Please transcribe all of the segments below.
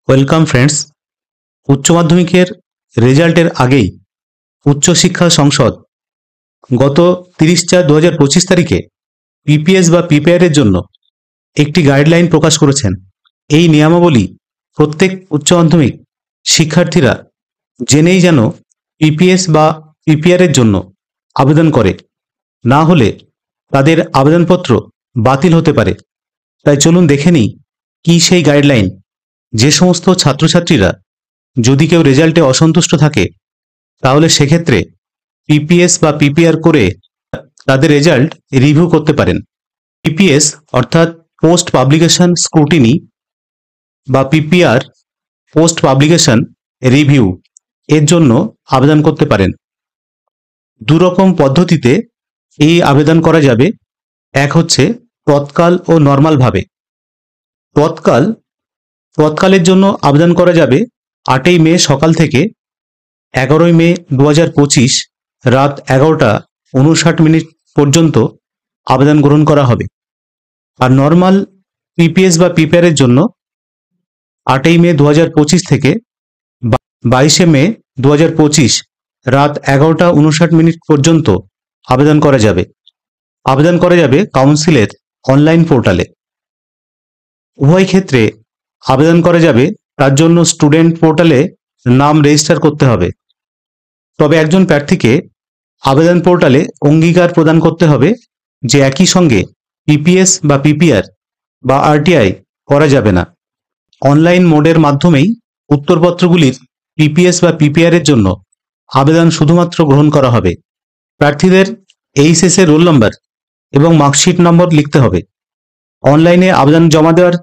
Welcome friends. উচ্চ মাধ্যমিকের রেজাল্টের আগেই উচ্চশিক্ষা সংসদ গত 30/4/2025 তারিখে পিপিএস বা পিপিআর এর জন্য একটি গাইডলাইন প্রকাশ করেছেন। এই নিয়মাবলী প্রত্যেক উচ্চ মাধ্যমিক শিক্ষার্থীরা জেনেই যেন পিপিএস বা পিপিআর এর জন্য আবেদন করে, না হলে তাদের আবেদনপত্র বাতিল হতে পারে। তাই চলুন দেখে নিই কি সেই গাইডলাইন। যে সমস্ত ছাত্রছাত্রীরা যদি কেউ রেজাল্টে অসন্তুষ্ট থাকে তাহলে সেক্ষেত্রে পিপিএস বা পিপিআর করে তাদের রেজাল্ট রিভিউ করতে পারেন। পিপিএস অর্থাৎ পোস্ট পাবলিকেশন স্ক্রুটিনি বা পিপিআর পোস্ট পাবলিকেশন রিভিউ এর জন্য আবেদন করতে পারেন। দুরকম পদ্ধতিতে এই আবেদন করা যাবে। এক হচ্ছে তৎকাল ও নর্মাল ভাবে। তৎকালের জন্য আবেদন করা যাবে 8ই মে সকাল থেকে 11ই মে 2025 রাত 11:59 পর্যন্ত আবেদন গ্রহণ করা হবে। আর নর্মাল পিপিএস বা পিপিআর এর জন্য 8ই মে 2025 থেকে 22শে মে 2025 রাত 11:59 পর্যন্ত আবেদন করা যাবে। আবেদন করা যাবে কাউন্সিলের অনলাইন পোর্টালে। উভয় ক্ষেত্রে আবেদন করা যাবে, তার জন্য স্টুডেন্ট পোর্টালে নাম রেজিস্টার করতে হবে। তবে একজন প্রার্থীকে আবেদন পোর্টালে অঙ্গীকার প্রদান করতে হবে যে একই সঙ্গে পিপিএস বা পিপিআর বা আরটিআই করা যাবে না। অনলাইন মোডের মাধ্যমেই উত্তরপত্রগুলির পিপিএস বা পিপিআর এর জন্য আবেদন শুধুমাত্র গ্রহণ করা হবে। প্রার্থীদের এইচএস এর রোল নম্বর এবং মার্কশিট নম্বর লিখতে হবে। অনলাইনে আবেদন জমা দেওয়ার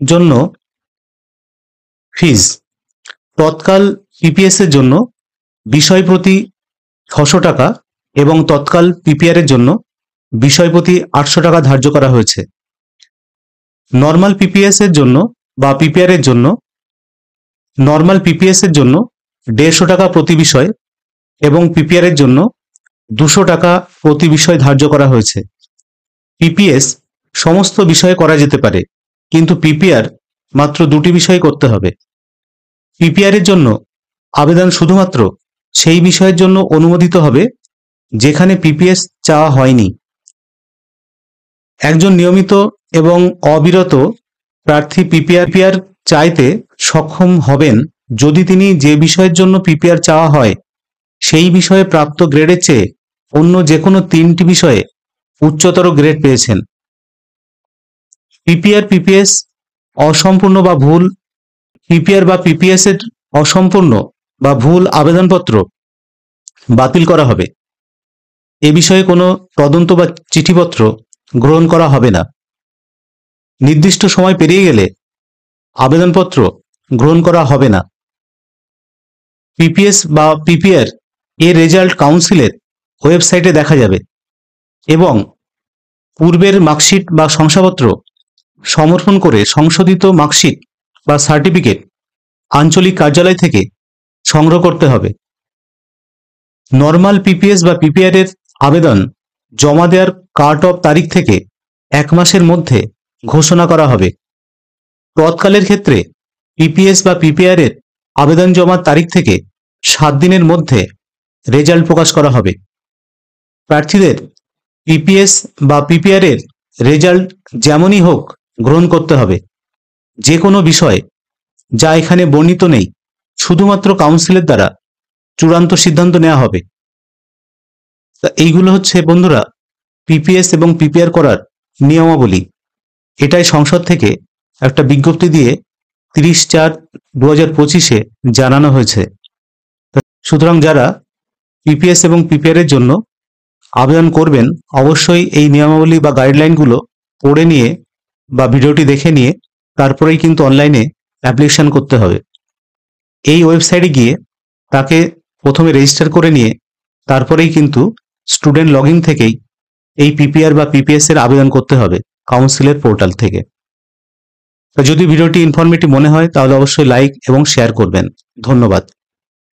জন্য ফিজ তৎকাল পিপিএস এর জন্য বিষয় প্রতি 600 টাকা এবং তৎকাল পিপিআর এর জন্য বিষয় প্রতি 800 টাকা ধার্য করা হয়েছে। নর্মাল পিপিএস এর জন্য বা পিপিআর এর জন্য নর্মাল পিপিএস এর জন্য 150 টাকা প্রতি বিষয় এবং পিপিআর এর জন্য 200 টাকা প্রতি বিষয় ধার্য করা হয়েছে। পিপিএস সমস্ত বিষয়ে করা যেতে পারে, কিন্তু পিপিআর মাত্র 2টি বিষয় করতে হবে। পিপিআর এর জন্য আবেদন শুধুমাত্র সেই বিষয়ের জন্য অনুমোদিত হবে যেখানে পিপিএস চাওয়া হয়নি। একজন নিয়মিত এবং অবিরত প্রার্থী পিপিআর চাইতে সক্ষম হবেন যদি তিনি যে বিষয়ের জন্য পিপিআর চাওয়া হয় সেই বিষয়ে প্রাপ্ত গ্রেডের চেয়ে অন্য যে কোনো 3টি বিষয়ে উচ্চতর গ্রেড পেয়েছেন। পিপিআর পিপিএস অসম্পূর্ণ বা ভুল পিপিআর বা পিপিএস এর অসম্পূর্ণ বা ভুল আবেদনপত্র বাতিল করা হবে। এ বিষয়ে কোনো তদন্ত বা চিঠিপত্র গ্রহণ করা হবে না। নির্দিষ্ট সময় পেরিয়ে গেলে আবেদনপত্র গ্রহণ করা হবে না। পিপিএস বা পিপিআর এর রেজাল্ট কাউন্সিলের ওয়েবসাইটে দেখা যাবে এবং পূর্বের মার্কশিট বা শংসাপত্র সমর্পণ করে সংশোধিত মার্কশিট বা সার্টিফিকেট আঞ্চলিক কার্যালয় থেকে সংগ্রহ করতে হবে। নর্মাল পিপিএস বা পিপিআর এর আবেদন জমা দেওয়ার কাট অফ তারিখ থেকে 1 মাসের মধ্যে ঘোষণা করা হবে। তৎকালের ক্ষেত্রে পিপিএস বা পিপিআর এর আবেদন জমার তারিখ থেকে 7 দিনের মধ্যে রেজাল্ট প্রকাশ করা হবে। প্রার্থীদের পিপিএস বা পিপিআর এর রেজাল্ট যেমনই হোক গ্রহণ করতে হবে। যে কোনো বিষয় যা এখানে বর্ণিত নেই, শুধুমাত্র কাউন্সিলের দ্বারা চূড়ান্ত সিদ্ধান্ত নেওয়া হবে। এইগুলো হচ্ছে বন্ধুরা পিপিএস এবং পিপিআর করার নিয়মাবলী। এটাই সংসদ থেকে একটা বিজ্ঞপ্তি দিয়ে 30/4/2025 জানানো হয়েছে। সুতরাং যারা পিপিএস এবং পিপিআর এর জন্য আবেদন করবেন অবশ্যই এই নিয়মাবলী বা গাইডলাইনগুলো পড়ে নিয়ে বা ভিডিওটি দেখে নিয়ে তারপরেই কিন্তু অনলাইনে অ্যাপ্লিকেশন করতে হবে। এই ওয়েবসাইটে গিয়ে তাকে প্রথমে রেজিস্টার করে নিয়ে তারপরেই কিন্তু স্টুডেন্ট লগইন থেকেই এই পিপিআর বা পিপিএস এর আবেদন করতে হবে কাউন্সিলের পোর্টাল থেকে। যদি ভিডিওটি ইনফরমেটিভ মনে হয় তাহলে অবশ্যই লাইক এবং শেয়ার করবেন। ধন্যবাদ।